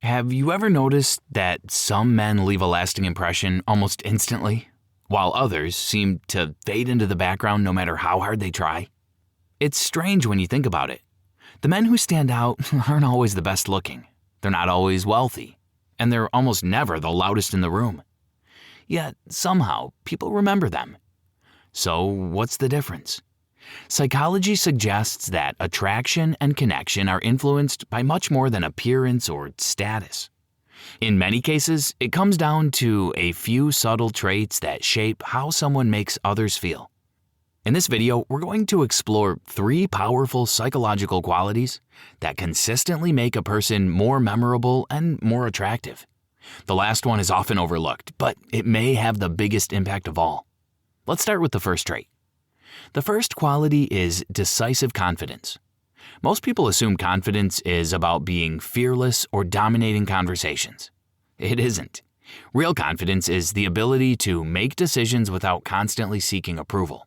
Have you ever noticed that some men leave a lasting impression almost instantly, while others seem to fade into the background no matter how hard they try? It's strange when you think about it. The men who stand out aren't always the best looking, they're not always wealthy, and they're almost never the loudest in the room. Yet, somehow, people remember them. So, what's the difference? Psychology suggests that attraction and connection are influenced by much more than appearance or status. In many cases, it comes down to a few subtle traits that shape how someone makes others feel. In this video, we're going to explore 3 powerful psychological qualities that consistently make a person more memorable and more attractive. The last one is often overlooked, but it may have the biggest impact of all. Let's start with the first trait. The first quality is decisive confidence. Most people assume confidence is about being fearless or dominating conversations. It isn't. Real confidence is the ability to make decisions without constantly seeking approval.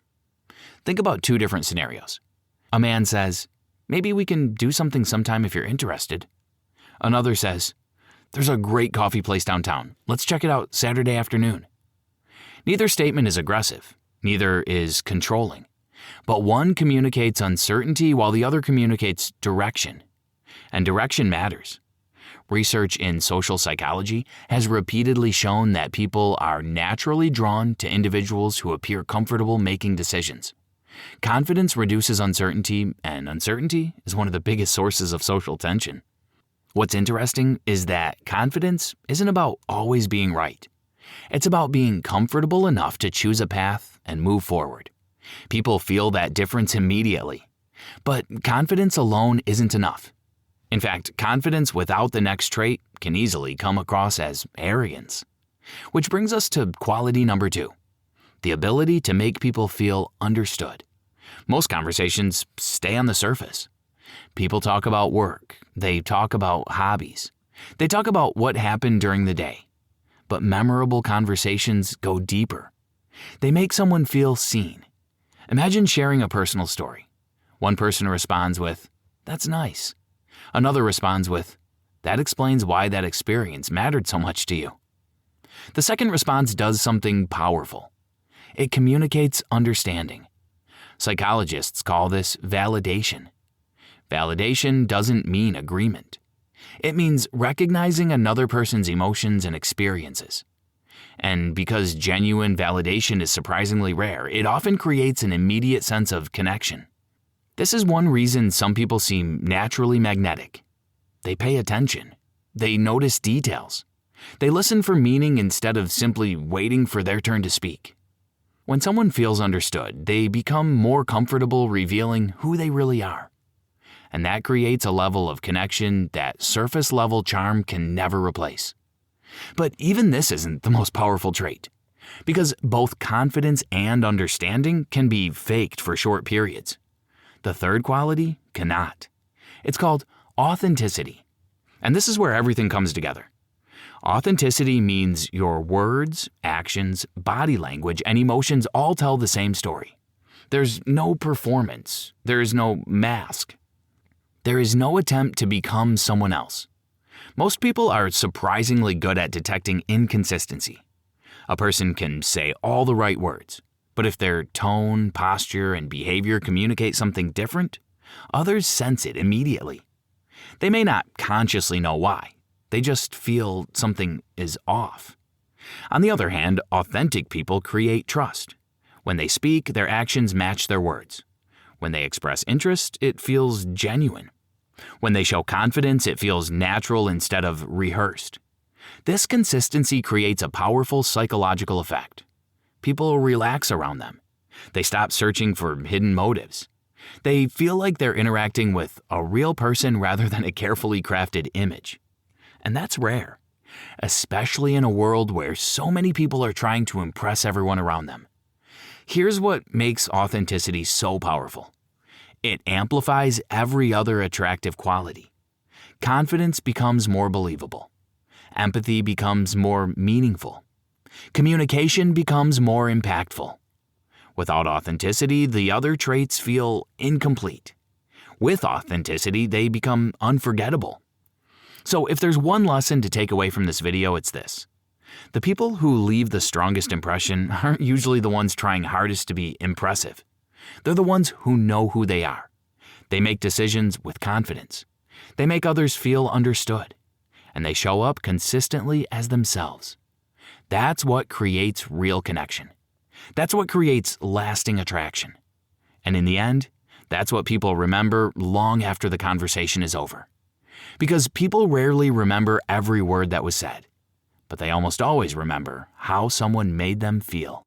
Think about 2 different scenarios. A man says, "Maybe we can do something sometime if you're interested." Another says, "There's a great coffee place downtown. Let's check it out Saturday afternoon." Neither statement is aggressive. Neither is controlling. But one communicates uncertainty while the other communicates direction. And direction matters. Research in social psychology has repeatedly shown that people are naturally drawn to individuals who appear comfortable making decisions. Confidence reduces uncertainty, and uncertainty is one of the biggest sources of social tension. What's interesting is that confidence isn't about always being right. It's about being comfortable enough to choose a path and move forward. People feel that difference immediately. But confidence alone isn't enough. In fact, confidence without the next trait can easily come across as arrogance. Which brings us to quality number 2, the ability to make people feel understood. Most conversations stay on the surface. People talk about work, they talk about hobbies, they talk about what happened during the day. But memorable conversations go deeper. They make someone feel seen. Imagine sharing a personal story. One person responds with, "That's nice." Another responds with, "That explains why that experience mattered so much to you." The second response does something powerful. It communicates understanding. Psychologists call this validation. Validation doesn't mean agreement. It means recognizing another person's emotions and experiences. And because genuine validation is surprisingly rare, it often creates an immediate sense of connection. This is one reason some people seem naturally magnetic. They pay attention. They notice details. They listen for meaning instead of simply waiting for their turn to speak. When someone feels understood, they become more comfortable revealing who they really are. And that creates a level of connection that surface-level charm can never replace. But even this isn't the most powerful trait, because both confidence and understanding can be faked for short periods. The third quality cannot. It's called authenticity. And this is where everything comes together. Authenticity means your words, actions, body language, and emotions all tell the same story. There's no performance. There is no mask. There is no attempt to become someone else. Most people are surprisingly good at detecting inconsistency. A person can say all the right words, but if their tone, posture, and behavior communicate something different, others sense it immediately. They may not consciously know why. They just feel something is off. On the other hand, authentic people create trust. When they speak, their actions match their words. When they express interest, it feels genuine. When they show confidence, it feels natural instead of rehearsed. This consistency creates a powerful psychological effect. People relax around them. They stop searching for hidden motives. They feel like they're interacting with a real person rather than a carefully crafted image. And that's rare, especially in a world where so many people are trying to impress everyone around them. Here's what makes authenticity so powerful. It amplifies every other attractive quality. Confidence becomes more believable. Empathy becomes more meaningful. Communication becomes more impactful. Without authenticity, the other traits feel incomplete. With authenticity, they become unforgettable. So if there's one lesson to take away from this video, it's this. The people who leave the strongest impression aren't usually the ones trying hardest to be impressive. They're the ones who know who they are. They make decisions with confidence. They make others feel understood. And they show up consistently as themselves. That's what creates real connection. That's what creates lasting attraction. And in the end, that's what people remember long after the conversation is over. Because people rarely remember every word that was said, but they almost always remember how someone made them feel.